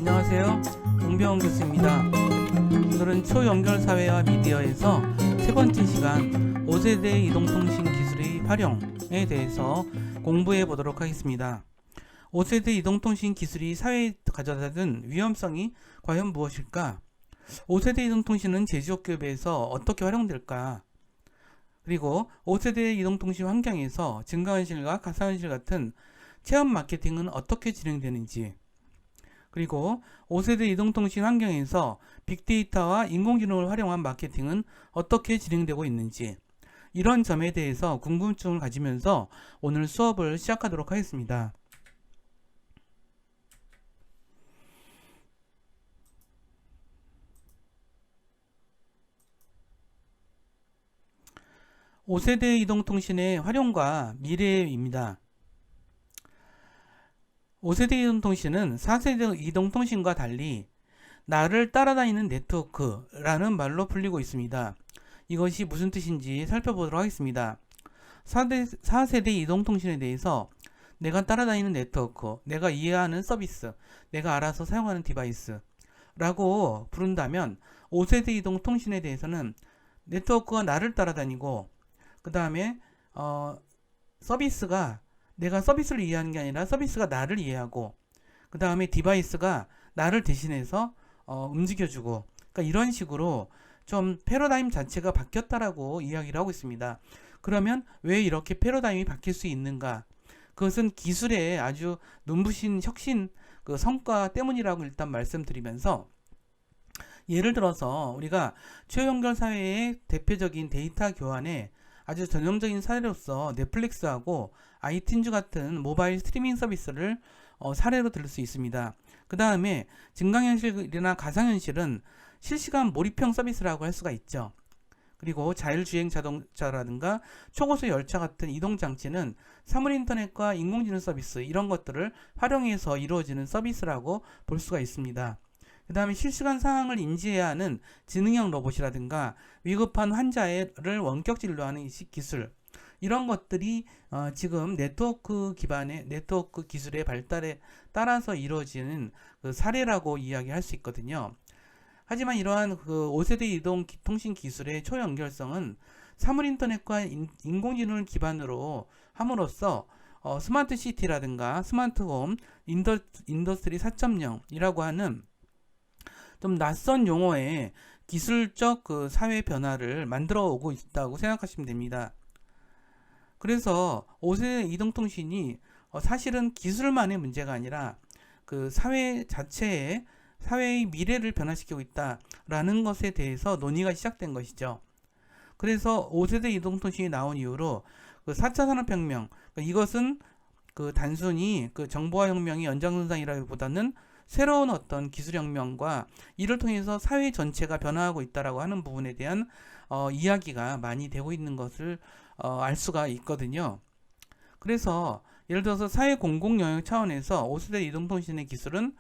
안녕하세요. 웅병 교수입니다. 오늘은 초연결사회와 미디어에서 세 번째 시간 5세대 이동통신 기술의 활용에 대해서 공부해 보도록 하겠습니다. 5세대 이동통신 기술이 사회에 가져다 준 위험성이 과연 무엇일까? 5세대 이동통신은 제조업계에서 어떻게 활용될까? 그리고 5세대 이동통신 환경에서 증강현실과 가상현실 같은 체험 마케팅은 어떻게 진행되는지, 그리고 5세대 이동통신 환경에서 빅데이터와 인공지능을 활용한 마케팅은 어떻게 진행되고 있는지, 이런 점에 대해서 궁금증을 가지면서 오늘 수업을 시작하도록 하겠습니다. (5세대) 이동통신의 활용과 미래입니다. 5세대 이동통신은 4세대 이동통신과 달리 나를 따라다니는 네트워크라는 말로 풀리고 있습니다. 이것이 무슨 뜻인지 살펴보도록 하겠습니다. 4세대 이동통신에 대해서 내가 따라다니는 네트워크, 내가 이해하는 서비스, 내가 알아서 사용하는 디바이스 라고 부른다면, 5세대 이동통신에 대해서는 네트워크가 나를 따라다니고, 그 다음에 서비스가 내가 서비스를 이해하는 게 아니라 서비스가 나를 이해하고, 그 다음에 디바이스가 나를 대신해서 움직여주고, 그러니까 이런 식으로 좀 패러다임 자체가 바뀌었다라고 이야기를 하고 있습니다. 그러면 왜 이렇게 패러다임이 바뀔 수 있는가? 그것은 기술의 아주 눈부신 혁신 그 성과 때문이라고 일단 말씀드리면서, 예를 들어서 우리가 초연결 사회의 대표적인 데이터 교환의 아주 전형적인 사례로서 넷플릭스하고 아이튠즈 같은 모바일 스트리밍 서비스를 사례로 들 수 있습니다. 그 다음에 증강현실이나 가상현실은 실시간 몰입형 서비스라고 할 수가 있죠. 그리고 자율주행 자동차라든가 초고속 열차 같은 이동장치는 사물인터넷과 인공지능 서비스, 이런 것들을 활용해서 이루어지는 서비스라고 볼 수가 있습니다. 그 다음에 실시간 상황을 인지해야 하는 지능형 로봇이라든가 위급한 환자를 원격 진료하는 기술, 이런 것들이 지금 네트워크 기반의 네트워크 기술의 발달에 따라서 이루어지는 그 사례라고 이야기할 수 있거든요. 하지만 이러한 그 5세대 이동 통신 기술의 초연결성은 사물인터넷과 인공지능을 기반으로 함으로써 스마트 시티라든가 스마트홈, 인더스트리 4.0이라고 하는 좀 낯선 용어의 기술적 그 사회 변화를 만들어 오고 있다고 생각하시면 됩니다. 그래서 5세대 이동통신이 사실은 기술만의 문제가 아니라 그 사회 자체의 사회의 미래를 변화시키고 있다라는 것에 대해서 논의가 시작된 것이죠. 그래서 5세대 이동통신이 나온 이후로 그 4차 산업혁명, 이것은 그 단순히 그 정보화혁명의 연장선상이라기보다는 새로운 어떤 기술혁명과 이를 통해서 사회 전체가 변화하고 있다라고 하는 부분에 대한 이야기가 많이 되고 있는 것을 알 수가 있거든요. 그래서 예를 들어서 사회 공공 영역 차원에서 5세대 이동통신의 기술은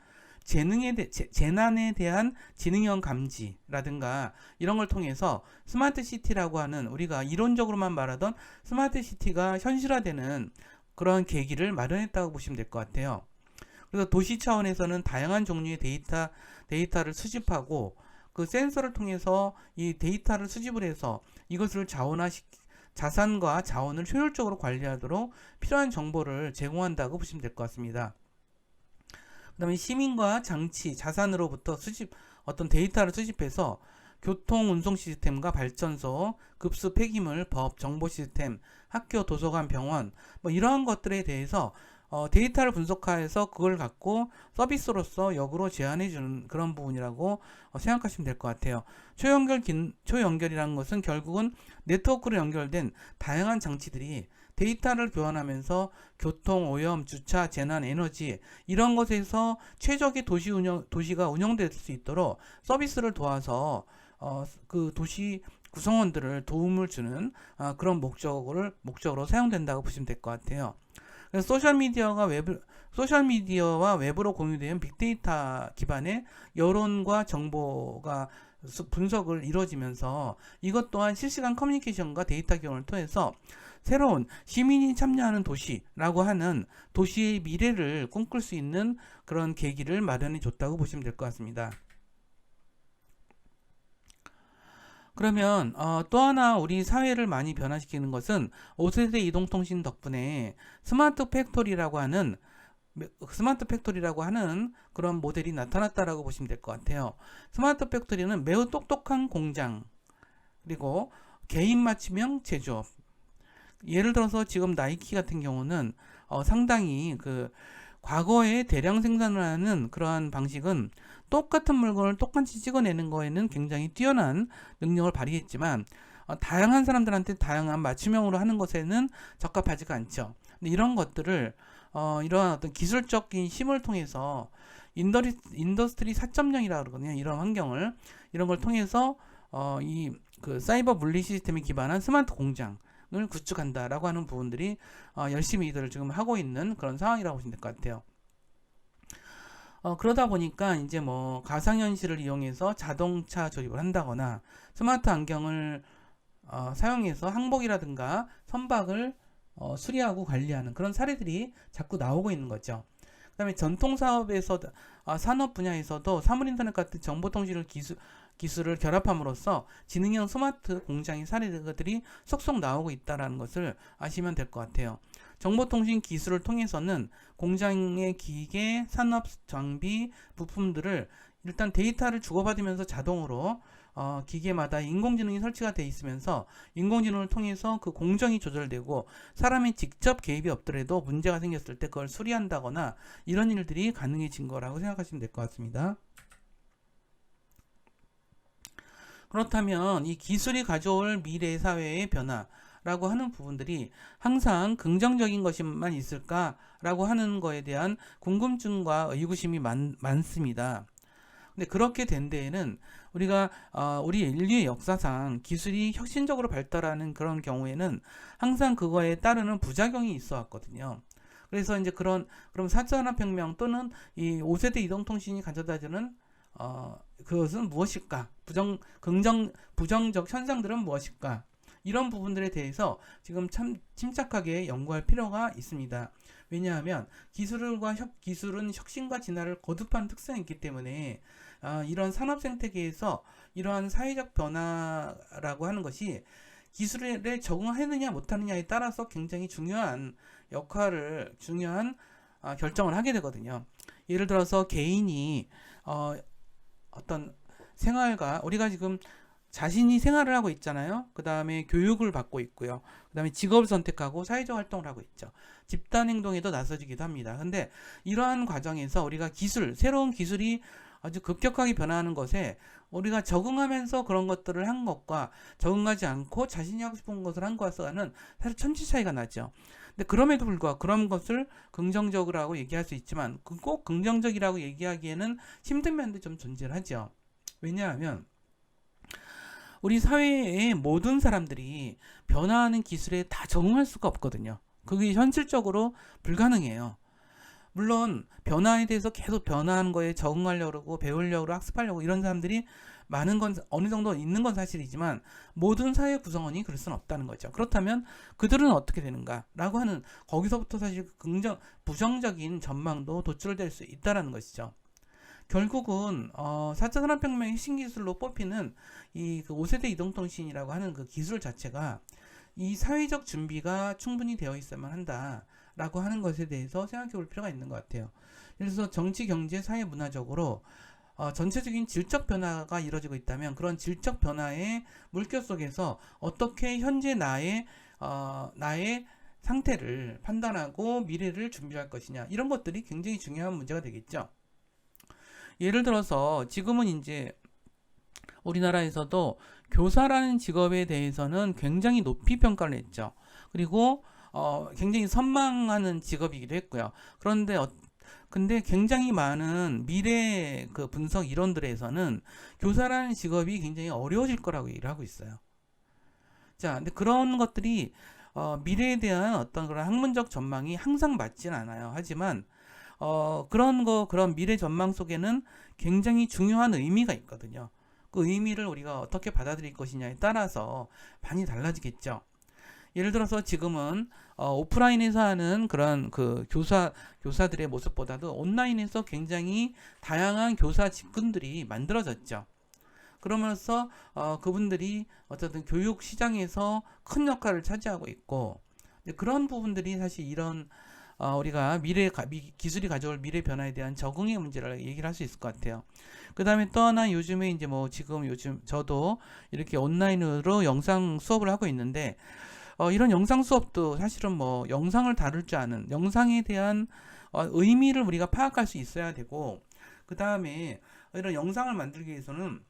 재난에 대한 지능형 감지라든가 이런 걸 통해서 스마트 시티라고 하는, 우리가 이론적으로만 말하던 스마트 시티가 현실화되는 그런 계기를 마련했다고 보시면 될 것 같아요. 그래서 도시 차원에서는 다양한 종류의 데이터를 수집하고, 그 센서를 통해서 이 데이터를 수집을 해서 이것을 자산과 자원을 효율적으로 관리하도록 필요한 정보를 제공한다고 보시면 될 것 같습니다. 그 다음에 시민과 장치, 자산으로부터 어떤 데이터를 수집해서 교통 운송 시스템과 발전소, 급수 폐기물, 법, 정보 시스템, 학교, 도서관, 병원, 뭐 이러한 것들에 대해서 데이터를 분석해서 그걸 갖고 서비스로서 역으로 제안해주는 그런 부분이라고 생각하시면 될 것 같아요. 초연결이라는 것은 결국은 네트워크로 연결된 다양한 장치들이 데이터를 교환하면서 교통, 오염, 주차, 재난, 에너지 이런 것에서 최적의 도시가 운영될 수 있도록 서비스를 도와서 그 도시 구성원들을 도움을 주는 그런 목적으로 사용된다고 보시면 될 것 같아요. 그래서 소셜미디어와 외부로 공유되는 빅데이터 기반의 여론과 정보가 분석을 이루어지면서 이것 또한 실시간 커뮤니케이션과 데이터 기원을 통해서 새로운 시민이 참여하는 도시라고 하는 도시의 미래를 꿈꿀 수 있는 그런 계기를 마련해 줬다고 보시면 될 것 같습니다. 그러면 또 하나 우리 사회를 많이 변화시키는 것은 5세대 이동통신 덕분에 스마트 팩토리라고 하는 그런 모델이 나타났다라고 보시면 될 것 같아요. 스마트 팩토리는 매우 똑똑한 공장, 그리고 개인 맞춤형 제조업. 예를 들어서 지금 나이키 같은 경우는 상당히 과거에 대량 생산을 하는 그러한 방식은 똑같은 물건을 똑같이 찍어내는 거에는 굉장히 뛰어난 능력을 발휘했지만 다양한 사람들한테 다양한 맞춤형으로 하는 것에는 적합하지가 않죠. 근데 이런 것들을 이러한 어떤 기술적인 힘을 통해서 인더스트리 4.0이라고 그러거든요. 이런 걸 통해서 사이버 분리 시스템에 기반한 스마트 공장을 구축한다라고 하는 부분들이 열심히 이들을 지금 하고 있는 그런 상황이라고 보시면 될 것 같아요. 그러다 보니까 이제 뭐 가상현실을 이용해서 자동차 조립을 한다거나 스마트 안경을 사용해서 항복이라든가 선박을 수리하고 관리하는 그런 사례들이 자꾸 나오고 있는 거죠. 그 다음에 전통 사업에서 산업 분야에서도 사물인터넷 같은 정보통신 기술을 결합함으로써 지능형 스마트 공장의 사례들이 속속 나오고 있다는 것을 아시면 될 것 같아요. 정보통신 기술을 통해서는 공장의 기계, 산업 장비, 부품들을 일단 데이터를 주고받으면서 자동으로 기계마다 인공지능이 설치가 되어 있으면서 인공지능을 통해서 그 공정이 조절되고 사람이 직접 개입이 없더라도 문제가 생겼을 때 그걸 수리한다거나 이런 일들이 가능해진 거라고 생각하시면 될 것 같습니다. 그렇다면 이 기술이 가져올 미래 사회의 변화라고 하는 부분들이 항상 긍정적인 것만 있을까라고 하는 거에 대한 궁금증과 의구심이 많습니다. 근데 그렇게 된 데에는 우리 인류의 역사상 기술이 혁신적으로 발달하는 그런 경우에는 항상 그거에 따르는 부작용이 있어 왔거든요. 그래서 이제 그럼 4차 산업혁명 또는 이 5세대 이동통신이 가져다 주는 그것은 무엇일까? 부정적 현상들은 무엇일까? 이런 부분들에 대해서 지금 참 침착하게 연구할 필요가 있습니다. 왜냐하면 기술은 혁신과 진화를 거듭하는 특성이 있기 때문에 이런 산업 생태계에서 이러한 사회적 변화라고 하는 것이 기술에 적응하느냐 못하느냐에 따라서 굉장히 중요한 결정을 하게 되거든요. 예를 들어서 개인이 어떤 생활과 우리가 지금 자신이 생활을 하고 있잖아요. 그 다음에 교육을 받고 있고요. 그 다음에 직업을 선택하고 사회적 활동을 하고 있죠. 집단 행동에도 나서지기도 합니다. 근데 이러한 과정에서 우리가 새로운 기술이 아주 급격하게 변화하는 것에 우리가 적응하면서 그런 것들을 한 것과 적응하지 않고 자신이 하고 싶은 것을 한 것과는 사실 천지 차이가 나죠. 근데 그럼에도 불구하고 그런 것을 긍정적이라고 얘기할 수 있지만 꼭 긍정적이라고 얘기하기에는 힘든 면도 좀 존재를 하죠. 왜냐하면 우리 사회의 모든 사람들이 변화하는 기술에 다 적응할 수가 없거든요. 그게 현실적으로 불가능해요. 물론 변화에 대해서 계속 변화하는 거에 적응하려고 그러고 배우려고 학습하려고 이런 사람들이 많은 건 어느 정도 있는 건 사실이지만 모든 사회 구성원이 그럴 수는 없다는 거죠. 그렇다면 그들은 어떻게 되는가라고 하는 거기서부터 사실 부정적인 전망도 도출될 수 있다는 것이죠. 결국은 4차 산업혁명의 핵심기술로 뽑히는 이 5세대 이동통신이라고 하는 그 기술 자체가 이 사회적 준비가 충분히 되어 있어야만 한다라고 하는 것에 대해서 생각해 볼 필요가 있는 것 같아요. 그래서 정치, 경제, 사회, 문화적으로 전체적인 질적 변화가 이루어지고 있다면 그런 질적 변화의 물결 속에서 어떻게 현재 나의 상태를 판단하고 미래를 준비할 것이냐 이런 것들이 굉장히 중요한 문제가 되겠죠. 예를 들어서 지금은 이제 우리나라에서도 교사라는 직업에 대해서는 굉장히 높이 평가를 했죠. 그리고 굉장히 선망하는 직업이기도 했고요. 근데 굉장히 많은 미래 그 분석 이론들에서는 교사라는 직업이 굉장히 어려워질 거라고 얘기를 하고 있어요. 자, 근데 그런 것들이 미래에 대한 어떤 그런 학문적 전망이 항상 맞진 않아요. 하지만 그런 미래 전망 속에는 굉장히 중요한 의미가 있거든요. 그 의미를 우리가 어떻게 받아들일 것이냐에 따라서 많이 달라지겠죠. 예를 들어서 지금은 오프라인에서 하는 그런 그 교사들의 모습보다도 온라인에서 굉장히 다양한 교사 직군들이 만들어졌죠. 그러면서 그분들이 어쨌든 교육 시장에서 큰 역할을 차지하고 있고, 그런 부분들이 사실 이런 우리가 기술이 가져올 미래 변화에 대한 적응의 문제를 얘기를 할 수 있을 것 같아요. 그 다음에 또 하나 요즘에 이제 뭐 지금 요즘 저도 이렇게 온라인으로 영상 수업을 하고 있는데, 이런 영상 수업도 사실은 뭐 영상을 다룰 줄 아는 영상에 대한 의미를 우리가 파악할 수 있어야 되고, 그 다음에 이런 영상을 만들기 위해서는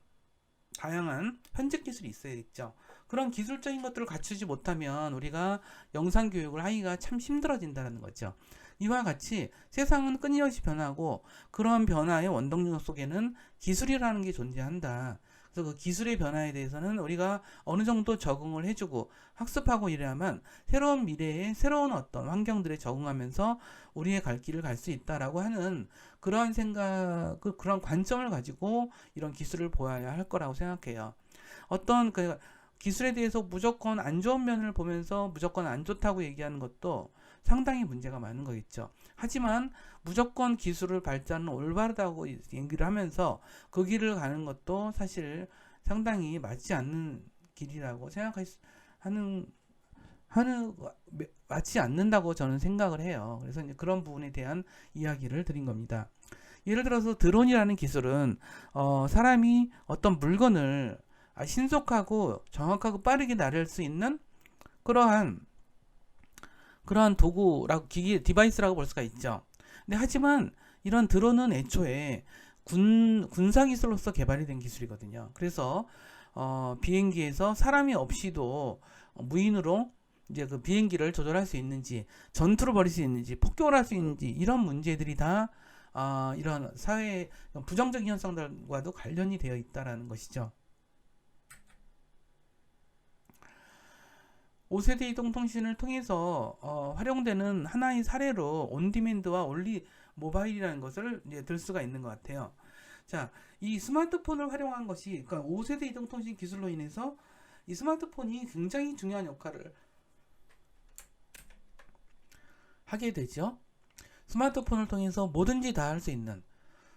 다양한 편집 기술이 있어야겠죠. 그런 기술적인 것들을 갖추지 못하면 우리가 영상 교육을 하기가 참 힘들어진다는 거죠. 이와 같이 세상은 끊임없이 변하고 그러한 변화의 원동력 속에는 기술이라는 게 존재한다. 그래서 그 기술의 변화에 대해서는 우리가 어느 정도 적응을 해주고 학습하고 이래야만 새로운 미래에 새로운 어떤 환경들에 적응하면서 우리의 갈 길을 갈 수 있다라고 하는 그러한 생각, 그런 관점을 가지고 이런 기술을 보아야 할 거라고 생각해요. 어떤 그 기술에 대해서 무조건 안 좋은 면을 보면서 무조건 안 좋다고 얘기하는 것도 상당히 문제가 많은 거겠죠. 하지만 무조건 기술을 발전은 올바르다고 얘기를 하면서 그 길을 가는 것도 사실 상당히 맞지 않는 길이라고 하는 맞지 않는다고 저는 생각을 해요. 그래서 이제 그런 부분에 대한 이야기를 드린 겁니다. 예를 들어서 드론이라는 기술은 사람이 어떤 물건을 신속하고 정확하고 빠르게 나를 수 있는 그러한 도구라고 디바이스라고 볼 수가 있죠. 근데 하지만 이런 드론은 애초에 군사 기술로서 개발이 된 기술이거든요. 그래서 비행기에서 사람이 없이도 무인으로 이제 그 비행기를 조절할 수 있는지, 전투를 벌일 수 있는지, 폭격을 할 수 있는지 이런 문제들이 다 이런 사회 부정적인 현상들과도 관련이 되어 있다라는 것이죠. 5세대 이동통신을 통해서 활용되는 하나의 사례로 온디맨드와 올리 모바일이라는 것을 이제 들 수가 있는 것 같아요. 자, 이 스마트폰을 활용한 것이, 그러니까 5세대 이동통신 기술로 인해서 이 스마트폰이 굉장히 중요한 역할을 하게 되죠. 스마트폰을 통해서 뭐든지 다 할 수 있는,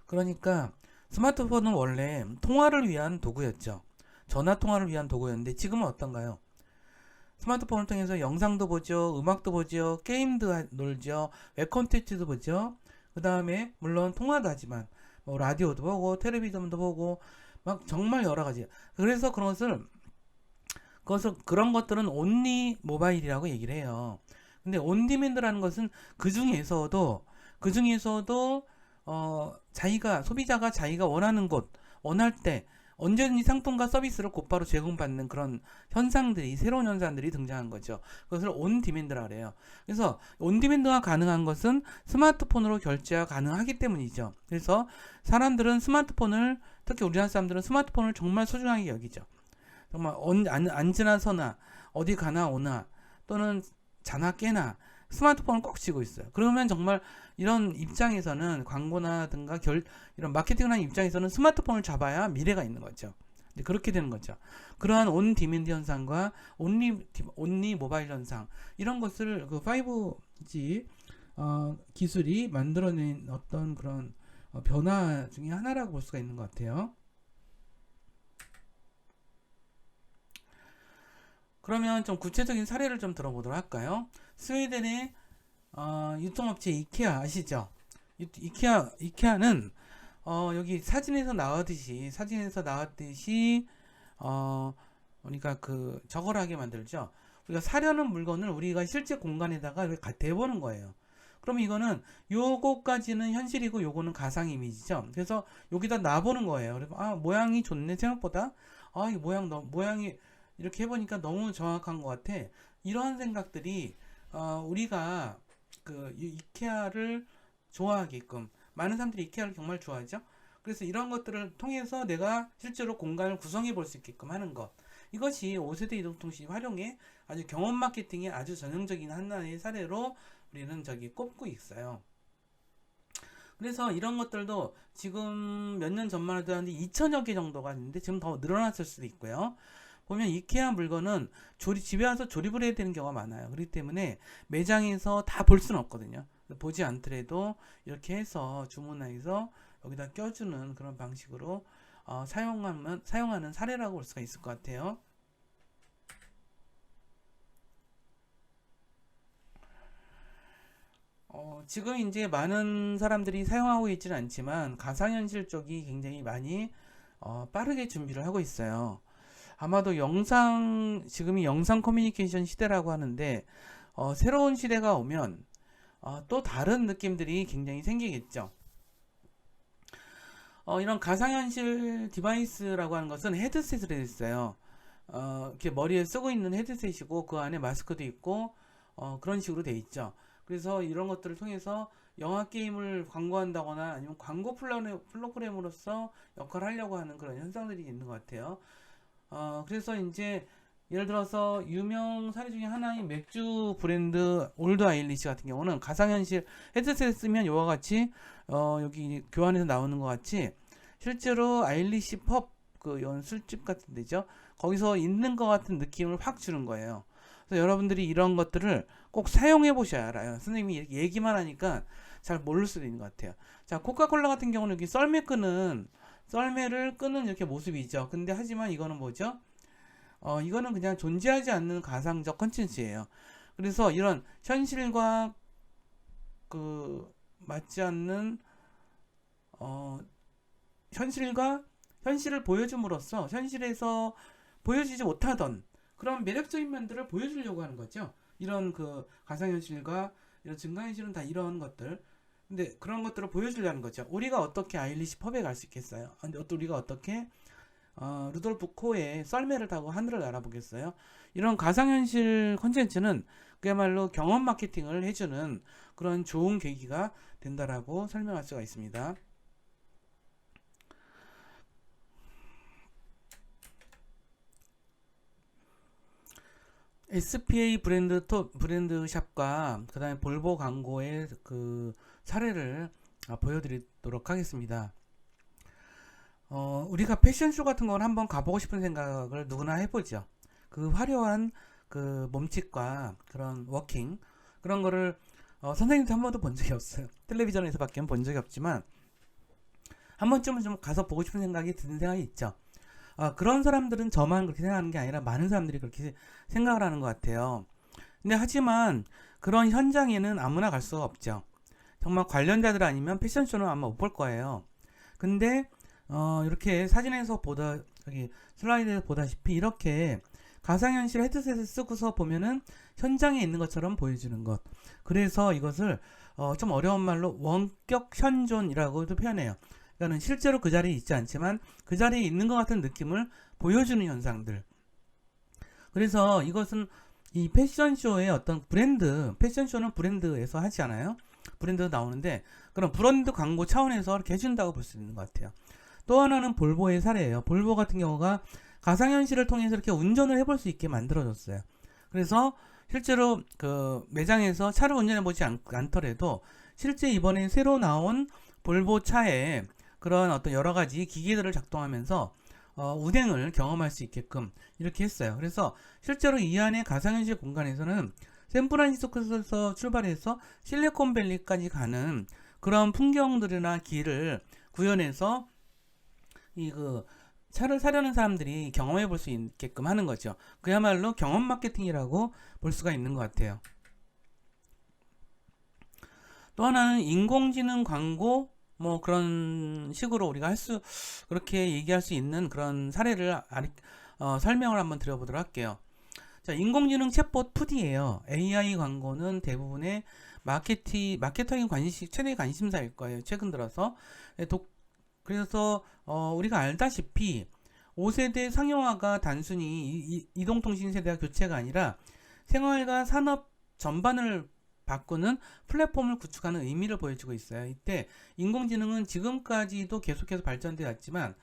그러니까 스마트폰은 원래 통화를 위한 도구였죠. 전화 통화를 위한 도구였는데 지금은 어떤가요? 스마트폰을 통해서 영상도 보죠, 음악도 보죠, 게임도 놀죠, 웹 콘텐츠도 보죠. 그 다음에 물론 통화도 하지만 뭐 라디오도 보고 텔레비전도 보고 막 정말 여러 가지. 그래서 그런 것들은 온리 모바일이라고 얘기를 해요. 근데 온디맨드라는 것은 그 중에서도 소비자가 자기가 원하는 곳, 원할 때 언제든지 상품과 서비스를 곧바로 제공받는 그런 새로운 현상들이 등장한 거죠. 그것을 온디맨드라 그래요. 그래서 온디맨드가 가능한 것은 스마트폰으로 결제가 가능하기 때문이죠. 그래서 특히 우리나라 사람들은 스마트폰을 정말 소중하게 여기죠. 정말 앉으나 서나 어디 가나 오나 또는 자나 깨나 스마트폰을 꼭 쥐고 있어요. 그러면 정말 이런 입장에서는 광고나든가 이런 마케팅을 하는 입장에서는 스마트폰을 잡아야 미래가 있는 거죠. 그렇게 되는 거죠. 그러한 온 디맨드 현상과 온리 모바일 현상, 이런 것을 그 5G 기술이 만들어낸 어떤 그런 변화 중에 하나라고 볼 수가 있는 것 같아요. 그러면 좀 구체적인 사례를 좀 들어보도록 할까요? 스웨덴의 유통업체 이케아 아시죠? 이케아는 여기 사진에서 나왔듯이 그러니까 그 저걸 하게 만들죠. 우리가 사려는 물건을 우리가 실제 공간에다가 이렇게 대보는 거예요. 그러면 이거는 요거까지는 현실이고 요거는 가상 이미지죠. 그래서 여기다 놔보는 거예요. 그래서 모양이 좋네 생각보다. 이 모양이 이렇게 해보니까 너무 정확한 것 같아. 이런 생각들이 우리가 그 이케아를 좋아하게끔, 많은 사람들이 이케아를 정말 좋아하죠. 그래서 이런 것들을 통해서 내가 실제로 공간을 구성해 볼 수 있게끔 하는 것, 이것이 5세대 이동통신 활용의 아주 경험 마케팅의 아주 전형적인 하나의 사례로 우리는 꼽고 있어요. 그래서 이런 것들도 지금 몇 년 전만 해도 한 2천여 개 정도가 있는데 지금 더 늘어났을 수도 있고요. 보면 이케아 물건은 집에 와서 조립을 해야 되는 경우가 많아요. 그렇기 때문에 매장에서 다 볼 수는 없거든요. 보지 않더라도 이렇게 해서 주문해서 여기다 껴주는 그런 방식으로 사용하는 사례라고 볼 수가 있을 것 같아요. 지금 이제 많은 사람들이 사용하고 있지는 않지만 가상현실 쪽이 굉장히 많이 빠르게 준비를 하고 있어요. 아마도 지금이 영상 커뮤니케이션 시대라고 하는데 새로운 시대가 오면 또 다른 느낌들이 굉장히 생기겠죠. 이런 가상현실 디바이스라고 하는 것은 헤드셋으로 되어 있어요. 이렇게 머리에 쓰고 있는 헤드셋이고 그 안에 마스크도 있고 그런 식으로 되어 있죠. 그래서 이런 것들을 통해서 영화 게임을 광고한다거나 아니면 광고 프로그램으로서 역할을 하려고 하는 그런 현상들이 있는 것 같아요. 그래서 이제 예를 들어서 유명 사례 중에 하나인 맥주 브랜드 올드 아일리시 같은 경우는 가상현실 헤드셋 쓰면 이와 같이 여기 교환해서 나오는 것 같이 실제로 아일리시 펍 그 술집 같은 데죠. 거기서 있는 것 같은 느낌을 확 주는 거예요. 그래서 여러분들이 이런 것들을 꼭 사용해 보셔야 알아요. 선생님이 얘기만 하니까 잘 모를 수도 있는 것 같아요. 자, 코카콜라 같은 경우는 여기 썰매를 끄는 이렇게 모습이죠. 근데 하지만 이거는 뭐죠? 이거는 그냥 존재하지 않는 가상적 컨텐츠예요. 그래서 이런 현실과 맞지 않는 현실을 보여줌으로써 현실에서 보여지지 못하던 그런 매력적인 면들을 보여주려고 하는 거죠. 이런 가상현실과 이런 증강현실은 다 이런 것들. 근데 그런 것들을 보여주려는 거죠. 우리가 어떻게 아일리시 펍에 갈 수 있겠어요? 근데 우리가 어떻게 루돌프 코의 썰매를 타고 하늘을 날아보겠어요? 이런 가상현실 콘텐츠는 그야말로 경험 마케팅을 해주는 그런 좋은 계기가 된다라고 설명할 수가 있습니다. SPA 브랜드 샵과 그 다음에 볼보 광고의 사례를 보여드리도록 하겠습니다. 우리가 패션쇼 같은 건 한번 가보고 싶은 생각을 누구나 해보죠. 그 화려한 몸짓과 그런 워킹 그런 거를 선생님도 한 번도 본 적이 없어요. 텔레비전에서밖에 본 적이 없지만 한 번쯤은 좀 가서 보고 싶은 생각이 드는 생각이 있죠. 그런 사람들은 저만 그렇게 생각하는 게 아니라 많은 사람들이 그렇게 생각을 하는 것 같아요. 근데 하지만 그런 현장에는 아무나 갈 수가 없죠. 정말 관련자들 아니면 패션쇼는 아마 못 볼 거예요. 근데 이렇게 사진에서 여기 슬라이드에서 보다시피 이렇게 가상현실 헤드셋을 쓰고서 보면은 현장에 있는 것처럼 보여주는 것. 그래서 이것을 좀 어려운 말로 원격 현존이라고도 표현해요. 그러니까 실제로 그 자리에 있지 않지만 그 자리에 있는 것 같은 느낌을 보여주는 현상들. 그래서 이것은 이 패션쇼의 어떤 패션쇼는 브랜드에서 하지 않아요? 브랜드 나오는데 그런 브랜드 광고 차원에서 이렇게 해준다고 볼 수 있는 것 같아요. 또 하나는 볼보의 사례예요. 볼보 같은 경우가 가상현실을 통해서 이렇게 운전을 해볼 수 있게 만들어줬어요. 그래서 실제로 매장에서 차를 운전해보지 않더라도 실제 이번에 새로 나온 볼보 차에 그런 어떤 여러 가지 기기들을 작동하면서 운행을 경험할 수 있게끔 이렇게 했어요. 그래서 실제로 이 안에 가상현실 공간에서는 샌프란시스코에서 출발해서 실리콘밸리까지 가는 그런 풍경들이나 길을 구현해서 차를 사려는 사람들이 경험해 볼 수 있게끔 하는 거죠. 그야말로 경험 마케팅이라고 볼 수가 있는 것 같아요. 또 하나는 인공지능 광고 그런 식으로 우리가 그렇게 얘기할 수 있는 그런 사례를 설명을 한번 드려보도록 할게요. 자, 인공지능 챗봇 푸디예요. AI 광고는 대부분의 마케터의 최대 관심사일 거예요. 최근 들어서. 그래서 우리가 알다시피 5세대 상용화가 단순히 이동통신 세대와 교체가 아니라 생활과 산업 전반을 바꾸는 플랫폼을 구축하는 의미를 보여주고 있어요. 이때 인공지능은 지금까지도 계속해서 발전되어 왔지만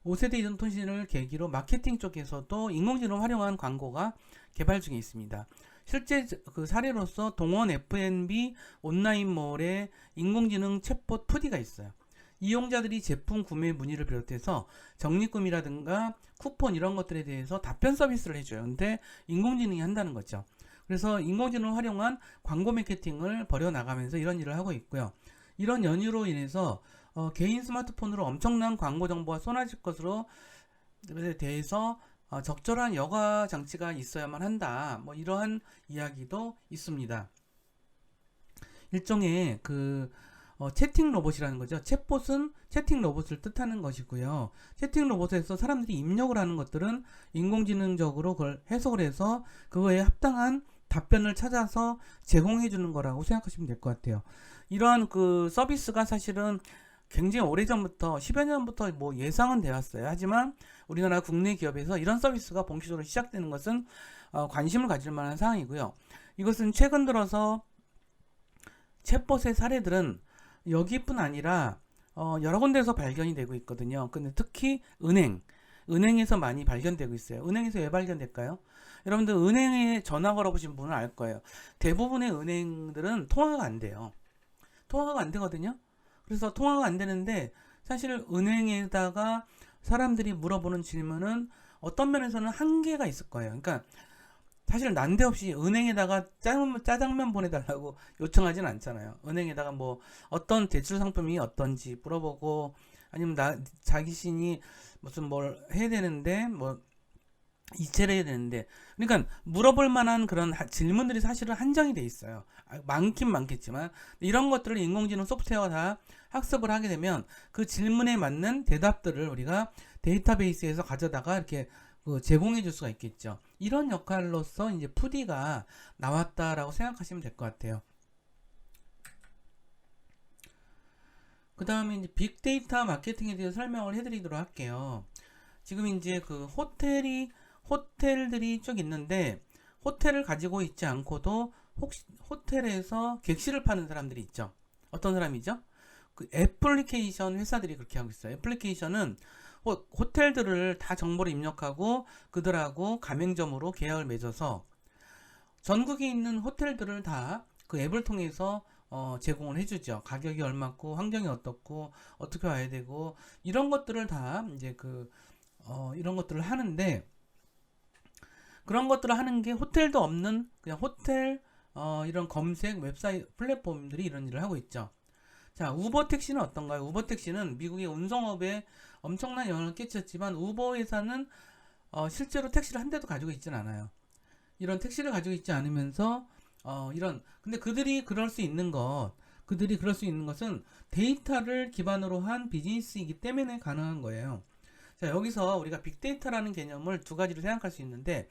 5세대 이동 통신을 계기로 마케팅 쪽에서도 인공지능을 활용한 광고가 개발 중에 있습니다. 실제 그 사례로서 동원 F&B 온라인몰에 인공지능 챗봇 푸디가 있어요. 이용자들이 제품 구매 문의를 비롯해서 적립금이라든가 쿠폰 이런 것들에 대해서 답변 서비스를 해줘요. 근데 인공지능이 한다는 거죠. 그래서 인공지능을 활용한 광고 마케팅을 벌여나가면서 이런 일을 하고 있고요. 이런 연유로 인해서 개인 스마트폰으로 엄청난 광고 정보가 쏟아질 것으로 대해서 적절한 여과 장치가 있어야만 한다. 뭐 이러한 이야기도 있습니다. 일종의 채팅 로봇이라는 거죠. 챗봇은 채팅 로봇을 뜻하는 것이고요. 채팅 로봇에서 사람들이 입력을 하는 것들은 인공지능적으로 그걸 해석을 해서 그거에 합당한 답변을 찾아서 제공해 주는 거라고 생각하시면 될 것 같아요. 이러한 그 서비스가 사실은 굉장히 오래전부터 10여 년부터 뭐 예상은 되었어요. 하지만 우리나라 국내 기업에서 이런 서비스가 본격적으로 시작되는 것은 관심을 가질 만한 사항이고요. 이것은 최근 들어서 챗봇의 사례들은 여기뿐 아니라 여러 군데에서 발견이 되고 있거든요. 근데 특히 은행에서 많이 발견되고 있어요. 은행에서 왜 발견될까요? 여러분들 은행에 전화 걸어보신 분은 알 거예요. 대부분의 은행들은 통화가 안 돼요. 통화가 안 되거든요. 그래서 통화가 안 되는데 사실 은행에다가 사람들이 물어보는 질문은 어떤 면에서는 한계가 있을 거예요. 그러니까 사실 난데없이 은행에다가 짜장면 보내달라고 요청하진 않잖아요. 은행에다가 뭐 어떤 대출 상품이 어떤지 물어보고 아니면 자기신이 무슨 뭘 해야 되는데 뭐 이체를 해야 되는데 그러니까 물어볼 만한 그런 질문들이 사실은 한정이 돼 있어요. 많긴 많겠지만 이런 것들을 인공지능 소프트웨어가 다 학습을 하게 되면 그 질문에 맞는 대답들을 우리가 데이터베이스에서 가져다가 이렇게 제공해 줄 수가 있겠죠. 이런 역할로서 이제 푸디가 나왔다라고 생각하시면 될 것 같아요. 그 다음에 이제 빅데이터 마케팅에 대해서 설명을 해드리도록 할게요. 지금 이제 호텔들이 쭉 있는데 호텔을 가지고 있지 않고도 혹시 호텔에서 객실을 파는 사람들이 있죠. 어떤 사람이죠? 그 애플리케이션 회사들이 그렇게 하고 있어요. 애플리케이션은 호텔들을 다 정보를 입력하고 그들하고 가맹점으로 계약을 맺어서 전국에 있는 호텔들을 다 그 앱을 통해서 제공을 해주죠. 가격이 얼마고 환경이 어떻고 어떻게 와야 되고 이런 것들을 다 이제 이런 것들을 하는데 그런 것들을 하는 게 호텔도 없는 그냥 호텔 이런 검색 웹사이트 플랫폼들이 이런 일을 하고 있죠. 자, 우버 택시는 어떤가요? 우버 택시는 미국의 운송업에 엄청난 영향을 끼쳤지만 우버 회사는 실제로 택시를 한 대도 가지고 있진 않아요. 이런 택시를 가지고 있지 않으면서 근데 그들이 그럴 수 있는 것은 데이터를 기반으로 한 비즈니스이기 때문에 가능한 거예요. 자, 여기서 우리가 빅데이터라는 개념을 두 가지로 생각할 수 있는데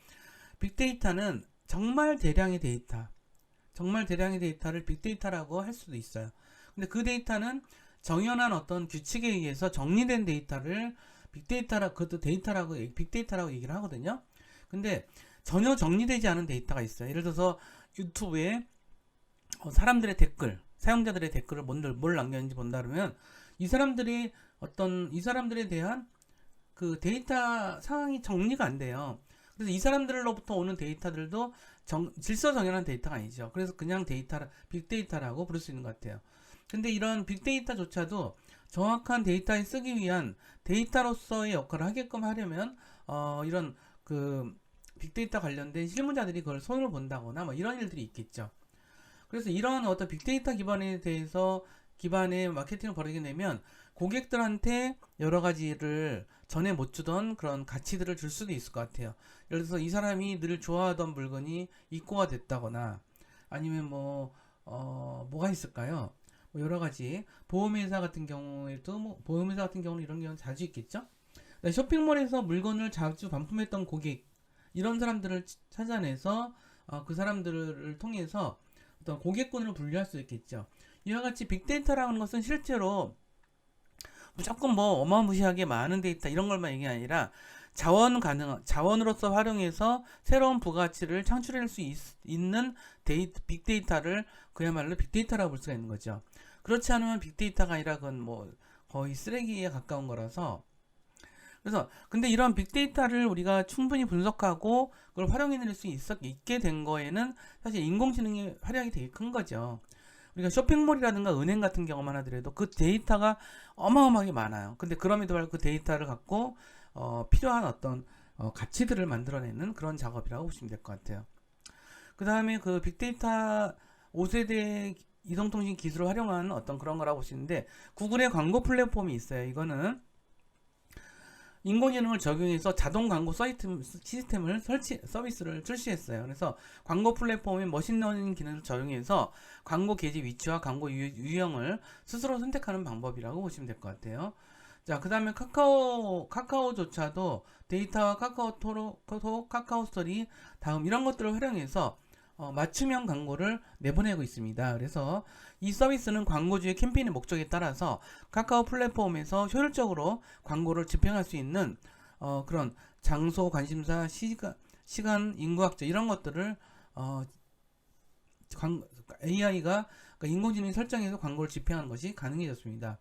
빅데이터는 정말 대량의 데이터를 빅데이터라고 할 수도 있어요. 근데 그 데이터는 정연한 어떤 규칙에 의해서 정리된 데이터를 그것도 빅데이터라고 얘기를 하거든요. 근데 전혀 정리되지 않은 데이터가 있어요. 예를 들어서 유튜브에 사용자들의 댓글을 뭘 남겼는지 본다 그러면 이 사람들에 대한 그 데이터 상황이 정리가 안 돼요. 그래서 이 사람들로부터 오는 데이터들도 질서 정연한 데이터가 아니죠. 그래서 그냥 빅데이터라고 부를 수 있는 것 같아요. 근데 이런 빅데이터조차도 정확한 데이터에 쓰기 위한 데이터로서의 역할을 하게끔 하려면 이런 빅데이터 관련된 실무자들이 그걸 손으로 본다거나 뭐 이런 일들이 있겠죠. 그래서 이런 어떤 빅데이터 기반의 마케팅을 벌이게 되면 고객들한테 여러 가지를 전에 못 주던 그런 가치들을 줄 수도 있을 것 같아요. 예를 들어서 이 사람이 늘 좋아하던 물건이 입고가 됐다거나 아니면 뭐가 있을까요? 뭐 여러 가지 보험회사 같은 경우는 이런 경우는 자주 있겠죠. 쇼핑몰에서 물건을 자주 반품했던 고객 이런 사람들을 찾아내서 그 사람들을 통해서 어떤 고객군을 분류할 수 있겠죠. 이와 같이 빅데이터라는 것은 실제로 무조건 어마무시하게 많은 데이터 이런 걸만 얘기 아니라 자원으로서 활용해서 새로운 부가치를 창출할 수 있는 빅데이터를 그야말로 빅데이터라고 볼 수가 있는 거죠. 그렇지 않으면 빅데이터가 아니라 그건 거의 쓰레기에 가까운 거라서 그래서 근데 이런 빅데이터를 우리가 충분히 분석하고 그걸 활용해낼 수 있게 된 거에는 사실 인공지능의 활약이 되게 큰 거죠. 우리가 쇼핑몰이라든가 은행 같은 경우만 하더라도 그 데이터가 어마어마하게 많아요. 근데 그럼에도 불구하고 그 데이터를 갖고 필요한 어떤 가치들을 만들어내는 그런 작업이라고 보시면 될 것 같아요. 그 다음에 그 빅데이터 5세대 이동통신 기술을 활용한 어떤 그런 거라고 보시는데, 구글의 광고 플랫폼이 있어요. 이거는 인공지능을 적용해서 자동 광고 시스템을 서비스를 출시했어요. 그래서 광고 플랫폼의 머신러닝 기능을 적용해서 광고 게시 위치와 광고 유형을 스스로 선택하는 방법이라고 보시면 될 것 같아요. 자, 그 다음에 카카오조차도 데이터와 카카오톡, 카카오 스토리, 다음 이런 것들을 활용해서 맞춤형 광고를 내보내고 있습니다. 그래서 이 서비스는 광고주의 캠페인의 목적에 따라서 카카오 플랫폼에서 효율적으로 광고를 집행할 수 있는 그런 장소, 관심사, 시간, 인구학자 이런 것들을 AI가 그러니까 인공지능이 설정해서 광고를 집행하는 것이 가능해졌습니다.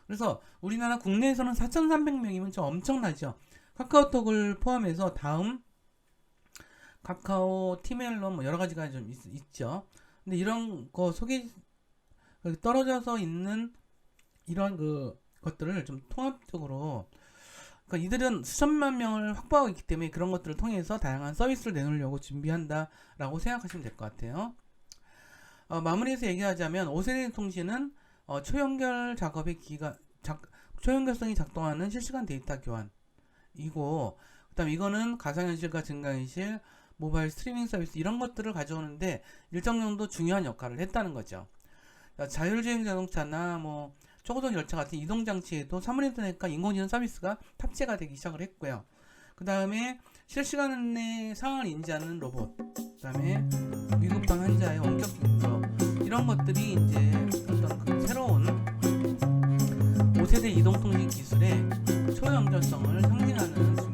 그래서 우리나라 국내에서는 4,300명이면 좀 엄청나죠. 카카오톡을 포함해서 다음 카카오, 티멜론 뭐 여러 가지가 좀 있죠. 근데 이런 거 떨어져서 있는 이런 것들을 좀 통합적으로, 그러니까 이들은 수천만 명을 확보하고 있기 때문에 그런 것들을 통해서 다양한 서비스를 내놓으려고 준비한다라고 생각하시면 될 것 같아요. 마무리해서 얘기하자면 5세대 통신은 초연결 작업의 초연결성이 작동하는 실시간 데이터 교환이고, 그다음 이거는 가상현실과 증강현실, 모바일 스트리밍 서비스 이런 것들을 가져오는데 일정 정도 중요한 역할을 했다는 거죠. 자율주행 자동차나 뭐 초고속 열차 같은 이동 장치에도 사물 인터넷과 인공지능 서비스가 탑재가 되기 시작을 했고요. 그 다음에 실시간 내 상황을 인지하는 로봇, 그 다음에 위급한 환자의 원격 징조 이런 것들이 이제 어떤 그 새로운 5세대 이동통신 기술의 초연결성을 상징하는